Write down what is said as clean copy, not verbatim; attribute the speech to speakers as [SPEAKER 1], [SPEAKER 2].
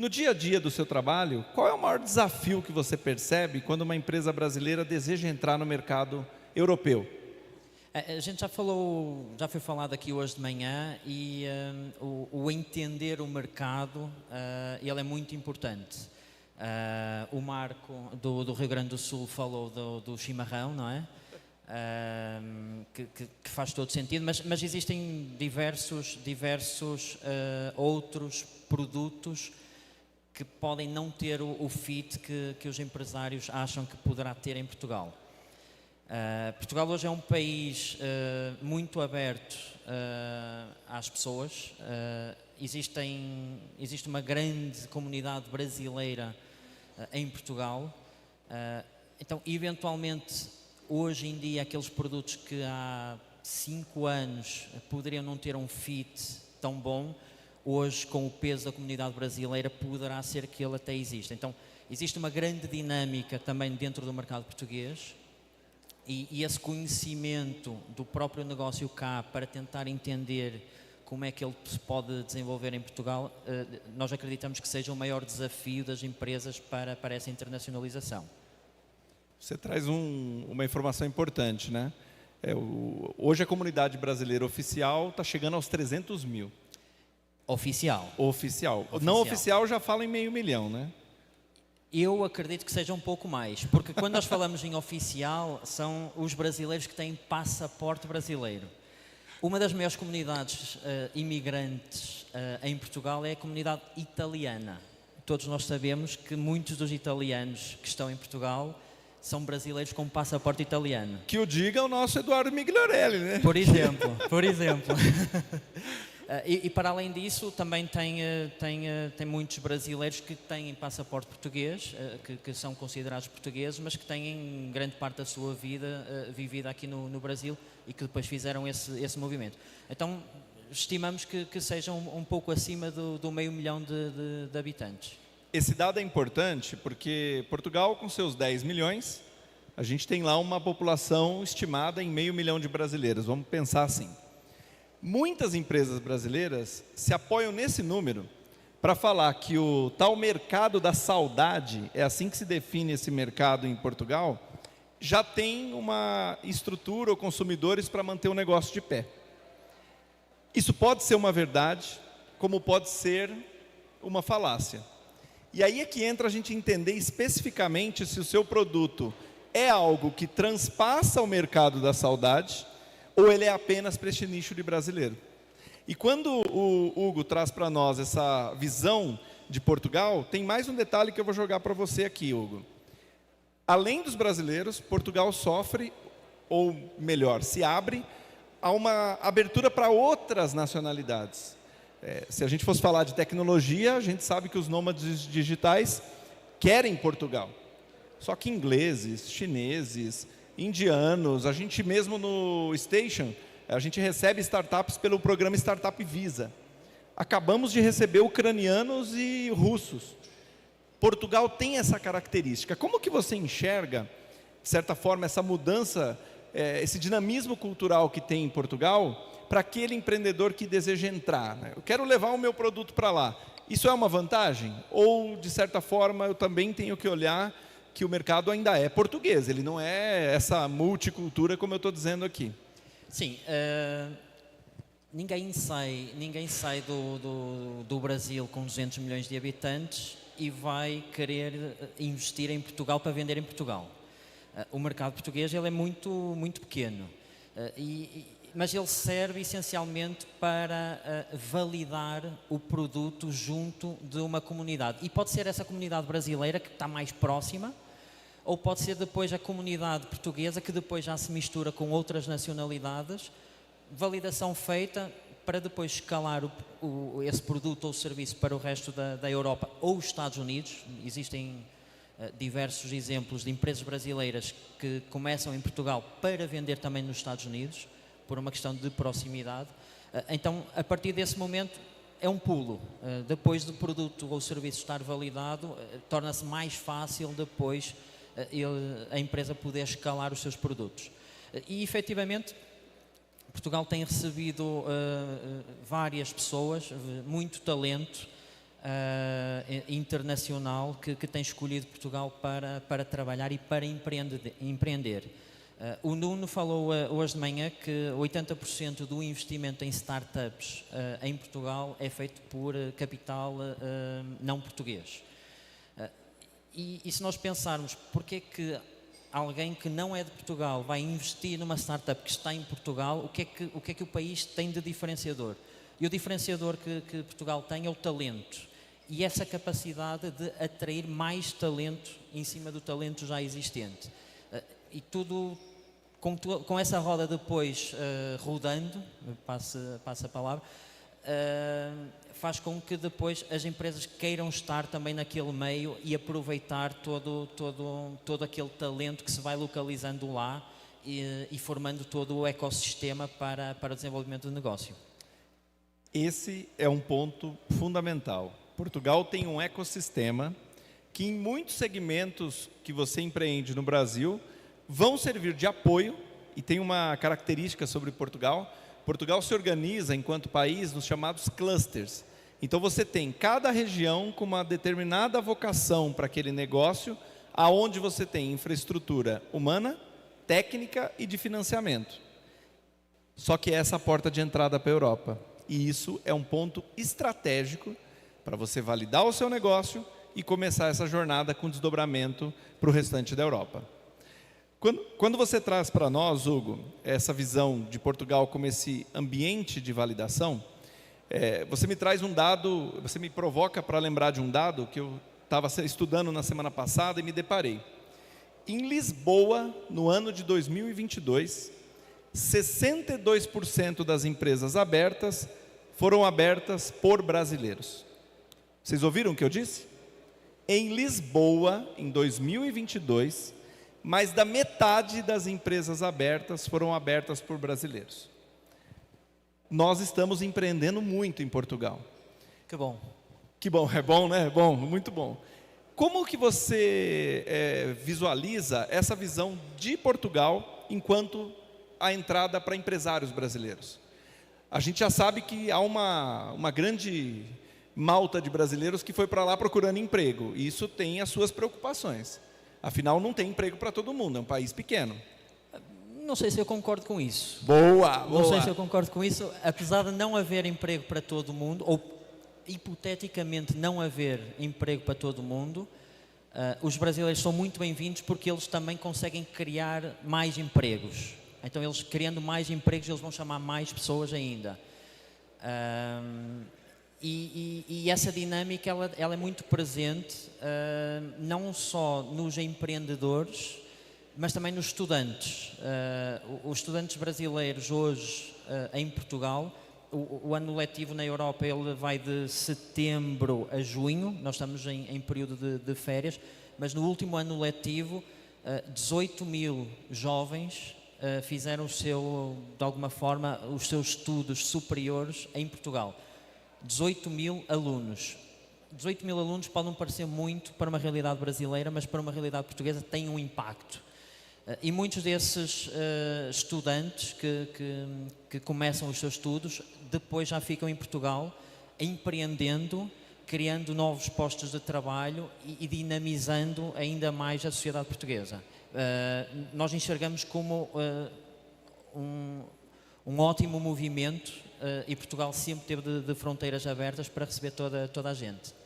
[SPEAKER 1] No dia a dia do seu trabalho, qual é o maior desafio que você percebe quando uma empresa brasileira deseja entrar no mercado europeu?
[SPEAKER 2] A gente já foi falado aqui hoje de manhã e o entender o mercado, ele é muito importante. O Marco do Rio Grande do Sul falou do chimarrão, não é? Que faz todo sentido, mas existem diversos outros produtos que podem não ter o fit que os empresários acham que poderá ter em Portugal. Portugal hoje é um país muito aberto às pessoas. Existe uma grande comunidade brasileira em Portugal. Então, eventualmente, hoje em dia, aqueles produtos que há 5 anos poderiam não ter um fit tão bom, hoje, com o peso da comunidade brasileira, poderá ser que ele até exista. Então, existe uma grande dinâmica também dentro do mercado português e esse conhecimento do próprio negócio cá para tentar entender como é que ele se pode desenvolver em Portugal, nós acreditamos que seja o maior desafio das empresas para essa internacionalização.
[SPEAKER 1] Você traz uma informação importante, né? Hoje a comunidade brasileira oficial está chegando aos 300 mil.
[SPEAKER 2] Oficial.
[SPEAKER 1] Oficial. Não oficial já fala em 500 mil, né?
[SPEAKER 2] Eu acredito que seja um pouco mais, porque quando nós falamos em oficial, são os brasileiros que têm passaporte brasileiro. Uma das maiores comunidades imigrantes em Portugal é a comunidade italiana. Todos nós sabemos que muitos dos italianos que estão em Portugal são brasileiros com passaporte italiano.
[SPEAKER 1] Que o diga o nosso Eduardo Migliorelli, né?
[SPEAKER 2] Por exemplo, por exemplo. E para além disso, também tem muitos brasileiros que têm passaporte português, que são considerados portugueses, mas que têm grande parte da sua vida vivida aqui no Brasil e que depois fizeram esse movimento. Então, estimamos que sejam um pouco acima do 500 mil de habitantes.
[SPEAKER 1] Esse dado é importante porque Portugal, com seus 10 milhões, a gente tem lá uma população estimada em 500 mil de brasileiros. Vamos pensar assim. Muitas empresas brasileiras se apoiam nesse número para falar que o tal mercado da saudade, é assim que se define esse mercado em Portugal, já tem uma estrutura ou consumidores para manter o negócio de pé. Isso pode ser uma verdade, como pode ser uma falácia. E aí é que entra a gente entender especificamente se o seu produto é algo que transpassa o mercado da saudade ou ele é apenas para este nicho de brasileiro. E quando o Hugo traz para nós essa visão de Portugal, tem mais um detalhe que eu vou jogar para você aqui, Hugo. Além dos brasileiros, Portugal sofre, ou melhor, se abre a uma abertura para outras nacionalidades. Se a gente fosse falar de tecnologia, a gente sabe que os nômades digitais querem Portugal. Só que ingleses, chineses, indianos, a gente mesmo no Station, a gente recebe startups pelo programa Startup Visa. Acabamos de receber ucranianos e russos. Portugal tem essa característica. Como que você enxerga, de certa forma, essa mudança, esse dinamismo cultural que tem em Portugal, para aquele empreendedor que deseja entrar, né? Eu quero levar o meu produto para lá. Isso é uma vantagem? Ou, de certa forma, eu também tenho que olhar que o mercado ainda é português, ele não é essa multicultura como eu estou dizendo aqui?
[SPEAKER 2] Sim, ninguém sai do Brasil com 200 milhões de habitantes e vai querer investir em Portugal para vender em Portugal. O mercado português ele é muito pequeno, mas ele serve essencialmente para validar o produto junto de uma comunidade. E pode ser essa comunidade brasileira que está mais próxima, ou pode ser depois a comunidade portuguesa que depois já se mistura com outras nacionalidades, validação feita para depois escalar esse produto ou serviço para o resto da Europa ou os Estados Unidos. Existem diversos exemplos de empresas brasileiras que começam em Portugal para vender também nos Estados Unidos, por uma questão de proximidade. Então, a partir desse momento, é um pulo. Depois do produto ou serviço estar validado, torna-se mais fácil depois a empresa poder escalar os seus produtos. E, efetivamente, Portugal tem recebido várias pessoas, muito talento, internacional que tem escolhido Portugal para trabalhar e para empreender. O Nuno falou hoje de manhã que 80% do investimento em startups em Portugal é feito por capital não português. E se nós pensarmos porque é que alguém que não é de Portugal vai investir numa startup que está em Portugal, o que é que o país tem de diferenciador? E o diferenciador que Portugal tem é o talento. E essa capacidade de atrair mais talento em cima do talento já existente. E tudo, com essa roda depois rodando, passa a palavra, faz com que depois as empresas queiram estar também naquele meio e aproveitar todo aquele talento que se vai localizando lá e formando todo o ecossistema para o desenvolvimento do negócio.
[SPEAKER 1] Esse é um ponto fundamental. Portugal tem um ecossistema que em muitos segmentos que você empreende no Brasil vão servir de apoio, e tem uma característica sobre Portugal. Portugal se organiza enquanto país nos chamados clusters. Então você tem cada região com uma determinada vocação para aquele negócio, aonde você tem infraestrutura humana, técnica e de financiamento. Só que essa é a porta de entrada para a Europa. E isso é um ponto estratégico para você validar o seu negócio e começar essa jornada com desdobramento para o restante da Europa. Quando você traz para nós, Hugo, essa visão de Portugal como esse ambiente de validação, você me traz um dado, você me provoca para lembrar de um dado que eu estava estudando na semana passada e me deparei. Em Lisboa, no ano de 2022, 62% das empresas abertas foram abertas por brasileiros. Vocês ouviram o que eu disse? Em Lisboa, em 2022, mais da metade das empresas abertas foram abertas por brasileiros. Nós estamos empreendendo muito em Portugal.
[SPEAKER 2] Que bom.
[SPEAKER 1] Que bom, é bom, né? É bom, muito bom. Como que você visualiza essa visão de Portugal enquanto a entrada para empresários brasileiros? A gente já sabe que há uma grande malta de brasileiros que foi para lá procurando emprego. E isso tem as suas preocupações. Afinal, não tem emprego para todo mundo, é um país pequeno.
[SPEAKER 2] Não sei se eu concordo com isso.
[SPEAKER 1] Boa!
[SPEAKER 2] Não sei se eu concordo com isso. Apesar de não haver emprego para todo mundo, ou hipoteticamente não haver emprego para todo mundo, os brasileiros são muito bem-vindos porque eles também conseguem criar mais empregos. Então, eles criando mais empregos, eles vão chamar mais pessoas ainda. E essa dinâmica ela é muito presente, não só nos empreendedores, mas também nos estudantes. Os estudantes brasileiros hoje em Portugal, o ano letivo na Europa ele vai de setembro a junho, nós estamos em período de férias, mas no último ano letivo 18 mil jovens fizeram de alguma forma os seus estudos superiores em Portugal. 18 mil alunos. 18 mil alunos pode não parecer muito para uma realidade brasileira, mas para uma realidade portuguesa tem um impacto. E muitos desses estudantes que começam os seus estudos, depois já ficam em Portugal, empreendendo, criando novos postos de trabalho e dinamizando ainda mais a sociedade portuguesa. Nós enxergamos como um ótimo movimento e Portugal sempre teve de fronteiras abertas para receber toda a gente.